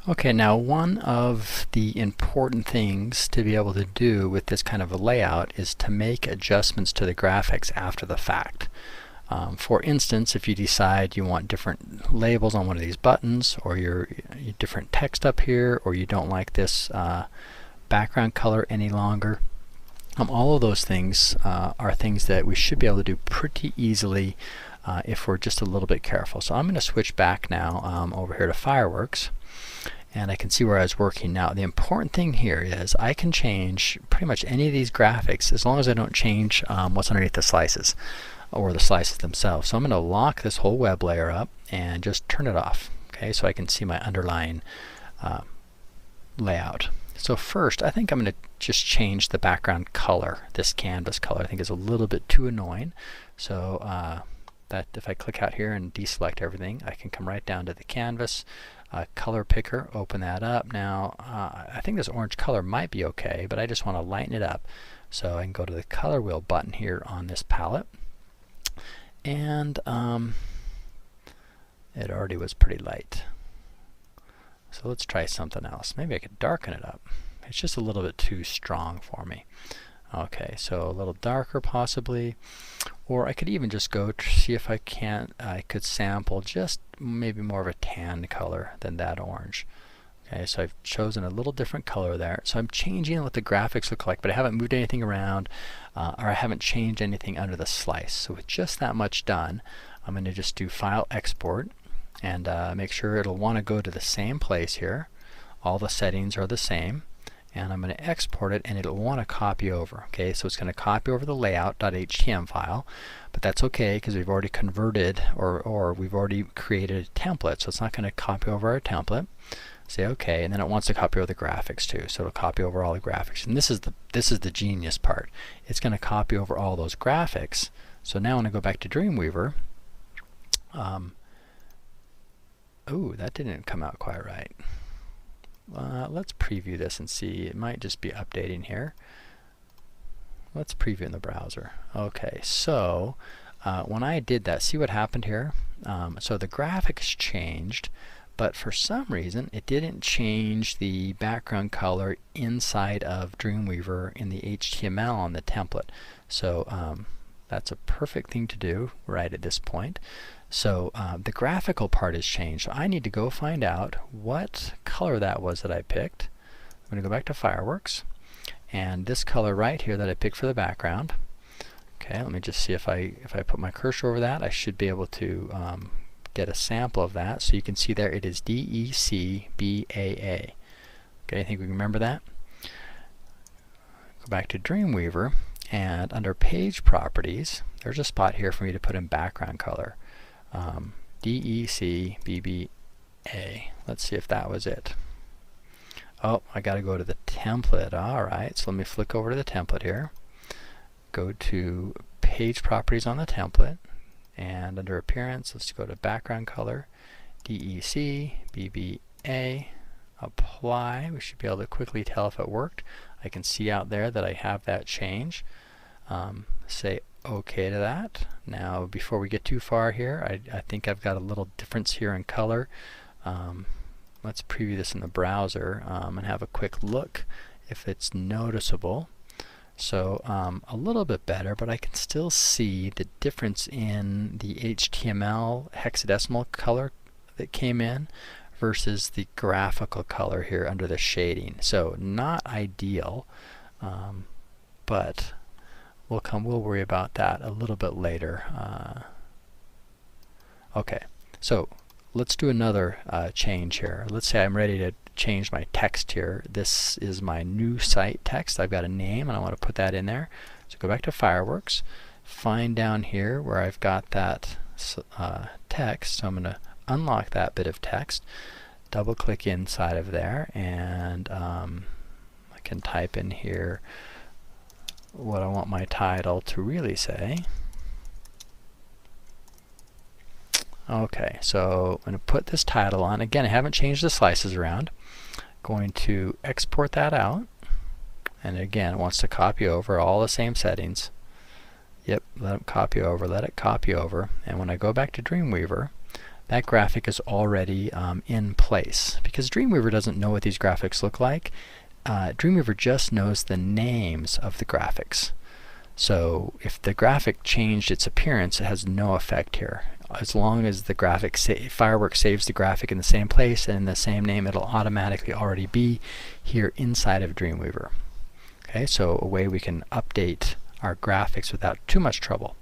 Okay, now one of the important things to be able to do with this kind of a layout is to make adjustments to the graphics after the fact. For instance, if you decide you want different labels on one of these buttons, or your different text up here, or you don't like this background color any longer, all of those things are things that we should be able to do pretty easily if we're just a little bit careful. So I'm going to switch back now over here to Fireworks, and I can see where I was working. Now the important thing here is I can change pretty much any of these graphics as long as I don't change what's underneath the slices or the slices themselves. So I'm going to lock this whole web layer up and just turn it off, okay, so I can see my underlying layout. So first, I think I'm going to just change the background color. This canvas color I think is a little bit too annoying. So that if I click out here and deselect everything, I can come right down to the canvas color picker, open that up. Now I think this orange color might be okay, but I just want to lighten it up. So I can go to the color wheel button here on this palette, and it already was pretty light. So let's try something else. Maybe I could darken it up. It's just a little bit too strong for me. Okay, so a little darker possibly, or I could even just go to see if I could sample just maybe more of a tan color than that orange. Okay, so I've chosen a little different color there. So I'm changing what the graphics look like, but I haven't moved anything around, or I haven't changed anything under the slice. So with just that much done, I'm going to just do File, Export, and make sure it'll want to go to the same place here. All the settings are the same, and I'm going to export it, and it'll want to copy over. Okay, so it's going to copy over the layout.html file, but that's okay because we've already converted or we've already created a template, so it's not going to copy over our template. Say OK, and then it wants to copy over the graphics too, so it'll copy over all the graphics. And this is the genius part. It's going to copy over all those graphics. So now when I go back to Dreamweaver, oh, that didn't come out quite right. Let's preview this and see. It might just be updating here. Let's preview in the browser. Okay, so when I did that, see what happened here? So the graphics changed, but for some reason it didn't change the background color inside of Dreamweaver in the HTML on the template. So that's a perfect thing to do right at this point. So the graphical part has changed. So I need to go find out what color that was that I picked. I'm going to go back to Fireworks, and this color right here that I picked for the background. Okay, let me just see if I put my cursor over that, I should be able to get a sample of that. So you can see there it is DECBAA. Okay, I think we can remember that. Go back to Dreamweaver, and under Page Properties, there's a spot here for me to put in background color. DECBBA. Let's see if that was it. Oh, I got to go to the template. Alright, so let me flick over to the template here. Go to Page Properties on the template, and under Appearance, let's go to Background Color, DECBBA, Apply. We should be able to quickly tell if it worked. I can see out there that I have that change. Say OK to that. Now before we get too far here, I think I've got a little difference here in color. Let's preview this in the browser and have a quick look if it's noticeable. So a little bit better, but I can still see the difference in the HTML hexadecimal color that came in versus the graphical color here under the shading. So not ideal, but we'll worry about that a little bit later. Okay, so let's do another change here. Let's say I'm ready to change my text here. This is my new site text. I've got a name and I want to put that in there. So go back to Fireworks, find down here where I've got that text. So I'm going to unlock that bit of text, double click inside of there, and I can type in here what I want my title to really say. Okay, so I'm going to put this title on. Again, I haven't changed the slices around. Going to export that out, and again it wants to copy over all the same settings. Yep, let it copy over, let it copy over, and when I go back to Dreamweaver, that graphic is already in place. Because Dreamweaver doesn't know what these graphics look like, Dreamweaver just knows the names of the graphics. So if the graphic changed its appearance, it has no effect here. As long as the graphic Fireworks saves the graphic in the same place and in the same name, it'll automatically already be here inside of Dreamweaver. Okay, so a way we can update our graphics without too much trouble.